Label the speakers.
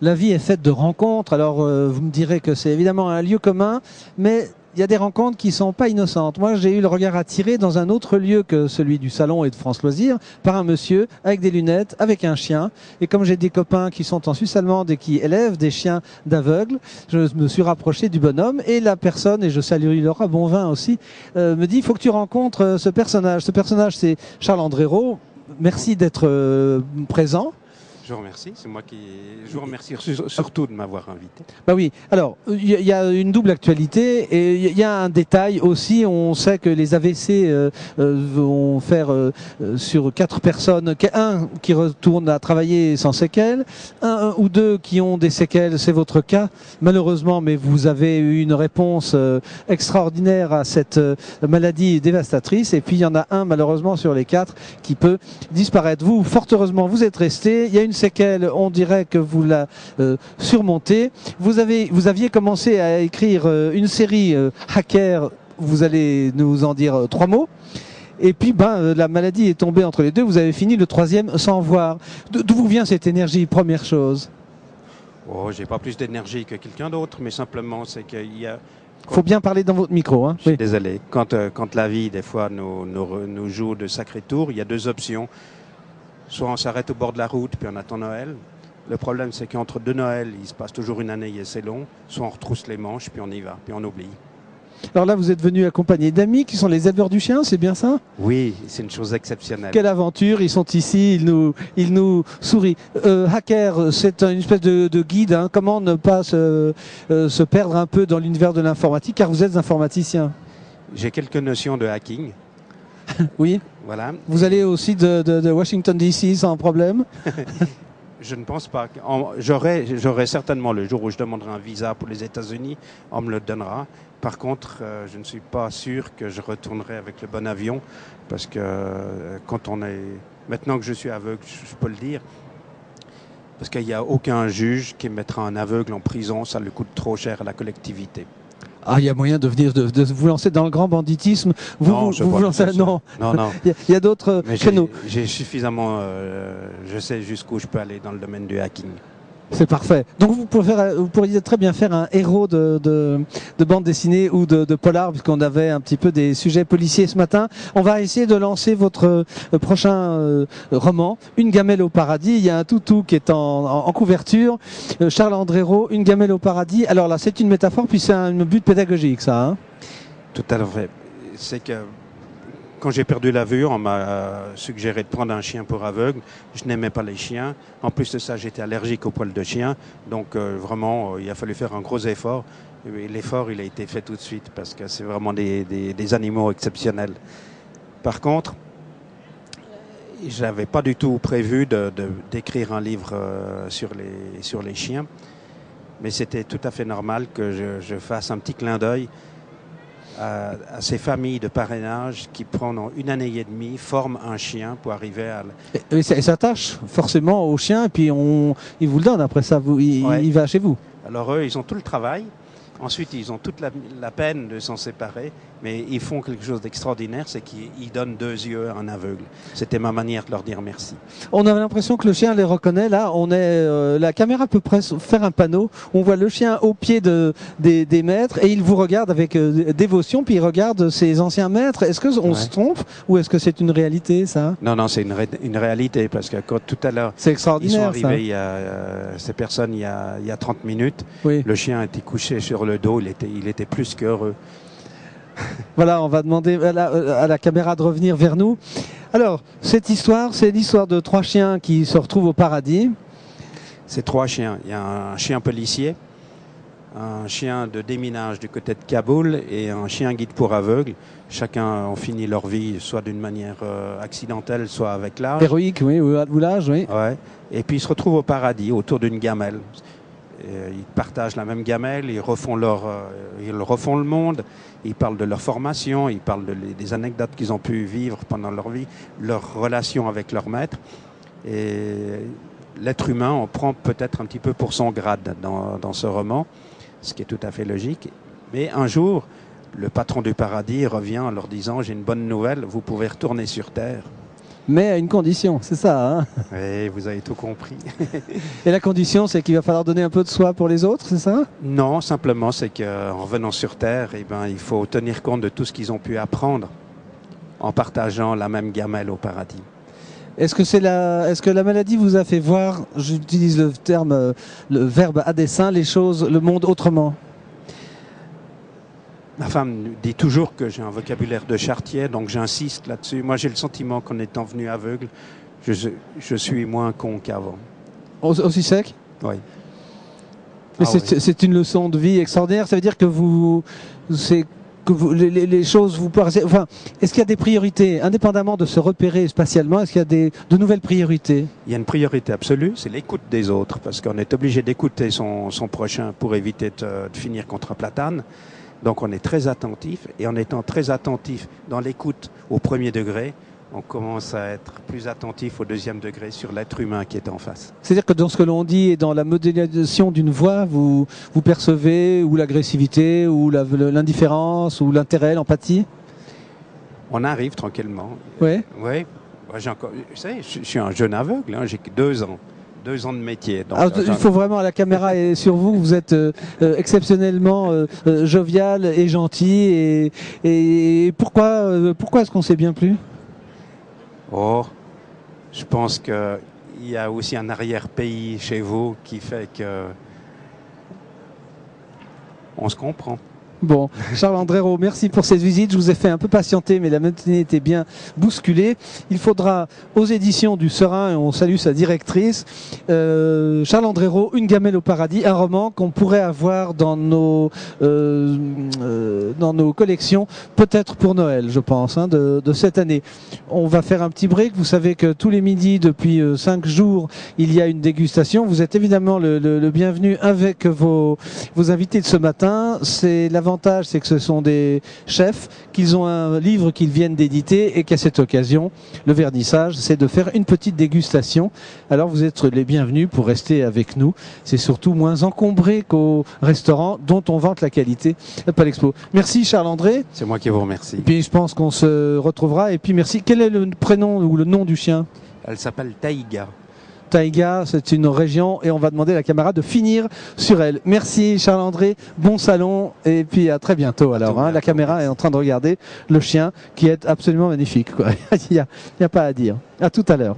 Speaker 1: La vie est faite de rencontres. Alors, vous me direz que c'est évidemment un lieu commun, mais il y a des rencontres qui sont pas innocentes. Moi, j'ai eu le regard attiré dans un autre lieu que celui du salon et de France Loisirs par un monsieur avec des lunettes, avec un chien. Et comme j'ai des copains qui sont en Suisse allemande et qui élèvent des chiens d'aveugles, je me suis rapproché du bonhomme et la personne, et je salue Laura Bonvin aussi, me dit, il faut que tu rencontres ce personnage. Ce personnage, c'est Charles Andrérault. Merci d'être présent.
Speaker 2: Je vous remercie, c'est moi qui... Je vous remercie surtout de m'avoir invité.
Speaker 1: Bah oui, alors il y a une double actualité et il y a un détail aussi, on sait que les AVC vont faire sur 4 personnes, un qui retourne à travailler sans séquelles, un ou deux qui ont des séquelles, c'est votre cas malheureusement, mais vous avez eu une réponse extraordinaire à cette maladie dévastatrice, et puis il y en a un malheureusement sur les 4 qui peut disparaître. Vous, fort heureusement, vous êtes resté, il y a une séquelle, on dirait que vous la surmontée. Vous aviez commencé à écrire une série Hacker, vous allez nous en dire 3 mots. Et puis la maladie est tombée entre les deux, vous avez fini le 3e sans voir. D'où vous vient cette énergie, première chose?
Speaker 2: Oh, j'ai pas plus d'énergie que quelqu'un d'autre, mais simplement c'est qu'il y a...
Speaker 1: Faut bien parler dans votre micro. Hein.
Speaker 2: Je suis désolé. Quand la vie, des fois, nous joue de sacrés tours, il y a 2 options. Soit on s'arrête au bord de la route, puis on attend Noël. Le problème, c'est qu'entre 2 Noëls, il se passe toujours une année et c'est long. Soit on retrousse les manches, puis on y va, puis on oublie.
Speaker 1: Alors là, vous êtes venu accompagné d'amis qui sont les éleveurs du chien, c'est bien ça?
Speaker 2: Oui, c'est une chose exceptionnelle.
Speaker 1: Quelle aventure, ils sont ici, ils nous sourient. Hacker, c'est une espèce de guide, hein. Comment ne pas se perdre un peu dans l'univers de l'informatique, car vous êtes informaticien. J'ai
Speaker 2: quelques notions de hacking.
Speaker 1: Oui.
Speaker 2: Voilà.
Speaker 1: Vous allez aussi de Washington DC sans problème?
Speaker 2: Je ne pense pas. J'aurai certainement, le jour où je demanderai un visa pour les États-Unis, on me le donnera. Par contre, je ne suis pas sûr que je retournerai avec le bon avion, parce que quand on est... Maintenant que je suis aveugle, je peux le dire, parce qu'il n'y a aucun juge qui mettra un aveugle en prison, ça lui coûte trop cher à la collectivité.
Speaker 1: Ah, il y a moyen de venir de vous lancer dans le grand banditisme. Vous lancez, non. Il y a d'autres créneaux.
Speaker 2: J'ai suffisamment, je sais jusqu'où je peux aller dans le domaine du hacking.
Speaker 1: C'est parfait. Donc vous pourriez très bien faire un héros de bande dessinée ou de polar, puisqu'on avait un petit peu des sujets policiers ce matin. On va essayer de lancer votre prochain roman, Une gamelle au paradis. Il y a un toutou qui est en couverture. Charles Andrérault, Une gamelle au paradis. Alors là, c'est une métaphore, puis c'est un but pédagogique, ça. Hein.
Speaker 2: Tout à fait. C'est que quand j'ai perdu la vue, on m'a suggéré de prendre un chien pour aveugle. Je n'aimais pas les chiens. En plus de ça, j'étais allergique aux poils de chien. Donc vraiment, il a fallu faire un gros effort. Et l'effort, il a été fait tout de suite parce que c'est vraiment des animaux exceptionnels. Par contre, je n'avais pas du tout prévu d'écrire un livre sur les chiens. Mais c'était tout à fait normal que je fasse un petit clin d'œil à ces familles de parrainage qui, pendant 1 année et demie, forment un chien pour arriver à...
Speaker 1: Et ça s'attache forcément au chien, et puis il vous le donne après ça, il va chez vous.
Speaker 2: Alors eux, ils ont tout le travail. Ensuite, ils ont toute la peine de s'en séparer, mais ils font quelque chose d'extraordinaire, c'est qu'ils donnent 2 yeux à un aveugle. C'était ma manière de leur dire merci.
Speaker 1: On avait l'impression que le chien les reconnaît. Là, la caméra peut presque faire un panneau. On voit le chien au pied des maîtres et il vous regarde avec dévotion, puis il regarde ses anciens maîtres. Est-ce qu'on se trompe ou est-ce que c'est une réalité, ça?
Speaker 2: Non, c'est une réalité, parce que quand tout à l'heure,
Speaker 1: c'est extraordinaire,
Speaker 2: ils sont arrivés, ces personnes, il y a 30 minutes,
Speaker 1: oui.
Speaker 2: Le chien était couché sur le dos, il était plus qu'heureux.
Speaker 1: Voilà, on va demander à la caméra de revenir vers nous. Alors, cette histoire, c'est l'histoire de 3 chiens qui se retrouvent au paradis.
Speaker 2: C'est 3 chiens. Il y a un chien policier, un chien de déminage du côté de Kaboul et un chien guide pour aveugles. Chacun ont fini leur vie soit d'une manière accidentelle, soit avec l'âge.
Speaker 1: Héroïque, oui, ou l'âge, oui.
Speaker 2: Ouais. Et puis ils se retrouvent au paradis, autour d'une gamelle. Ils partagent la même gamelle, ils refont le monde, ils parlent de leur formation, ils parlent des anecdotes qu'ils ont pu vivre pendant leur vie, leur relation avec leur maître. Et l'être humain, on prend peut-être un petit peu pour son grade dans ce roman, ce qui est tout à fait logique. Mais un jour, le patron du paradis revient en leur disant « J'ai une bonne nouvelle, vous pouvez retourner sur Terre ».
Speaker 1: Mais à une condition, c'est ça. Hein.
Speaker 2: Oui, vous avez tout compris.
Speaker 1: Et la condition, c'est qu'il va falloir donner un peu de soi pour les autres, c'est ça?
Speaker 2: Non, simplement, c'est qu'en revenant sur Terre, eh ben, il faut tenir compte de tout ce qu'ils ont pu apprendre en partageant la même gamelle au paradis.
Speaker 1: Est-ce que la maladie vous a fait voir, j'utilise le terme, le verbe à dessein, les choses, le monde autrement?
Speaker 2: Ma femme dit toujours que j'ai un vocabulaire de charretier, donc j'insiste là-dessus. Moi, j'ai le sentiment qu'en étant venu aveugle, je suis moins con qu'avant.
Speaker 1: Aussi sec?
Speaker 2: Oui.
Speaker 1: Mais
Speaker 2: Ah oui.
Speaker 1: c'est une leçon de vie extraordinaire. Ça veut dire que les choses vous paraissent. Enfin, est-ce qu'il y a des priorités, indépendamment de se repérer spatialement? Est-ce qu'il y a de nouvelles priorités?
Speaker 2: Il y a une priorité absolue, c'est l'écoute des autres, parce qu'on est obligé d'écouter son prochain pour éviter de finir contre un platane. Donc on est très attentif, et en étant très attentif dans l'écoute au premier degré, on commence à être plus attentif au deuxième degré sur l'être humain qui est en face.
Speaker 1: C'est-à-dire que dans ce que l'on dit et dans la modélisation d'une voix, vous percevez ou l'agressivité, ou l'indifférence, ou l'intérêt, l'empathie?
Speaker 2: On arrive tranquillement.
Speaker 1: Oui.
Speaker 2: Oui. Moi, vous savez, je suis un jeune aveugle, hein, j'ai que 2 ans. 2 ans de métier. Donc,
Speaker 1: Il faut vraiment, la caméra est sur vous, vous êtes exceptionnellement jovial et gentil. Et pourquoi est-ce qu'on s'est bien plu?
Speaker 2: Oh, je pense qu'il y a aussi un arrière-pays chez vous qui fait que on se comprend.
Speaker 1: Bon, Charles Andrero, merci pour cette visite. Je vous ai fait un peu patienter, mais la matinée était bien bousculée. Il faudra aux éditions du Serein, et on salue sa directrice, Charles Andrero, Une gamelle au paradis, un roman qu'on pourrait avoir dans nos collections, peut-être pour Noël, je pense, hein, de cette année. On va faire un petit break. Vous savez que tous les midis, depuis 5 jours, il y a une dégustation. Vous êtes évidemment le bienvenu avec vos invités de ce matin. C'est l'avantage, c'est que ce sont des chefs, qu'ils ont un livre qu'ils viennent d'éditer et qu'à cette occasion, le vernissage, c'est de faire une petite dégustation. Alors vous êtes les bienvenus pour rester avec nous. C'est surtout moins encombré qu'au restaurant dont on vante la qualité à Palexpo. Merci Charles-André.
Speaker 2: C'est moi qui vous remercie.
Speaker 1: Et puis je pense qu'on se retrouvera. Et puis merci. Quel est le prénom ou le nom du chien?
Speaker 2: Elle s'appelle Taïga.
Speaker 1: Taïga, c'est une région et on va demander à la caméra de finir sur elle. Merci Charles-André, bon salon et puis à très bientôt alors. Hein. La caméra est en train de regarder le chien qui est absolument magnifique. Quoi. Il n'y a pas à dire. À tout à l'heure.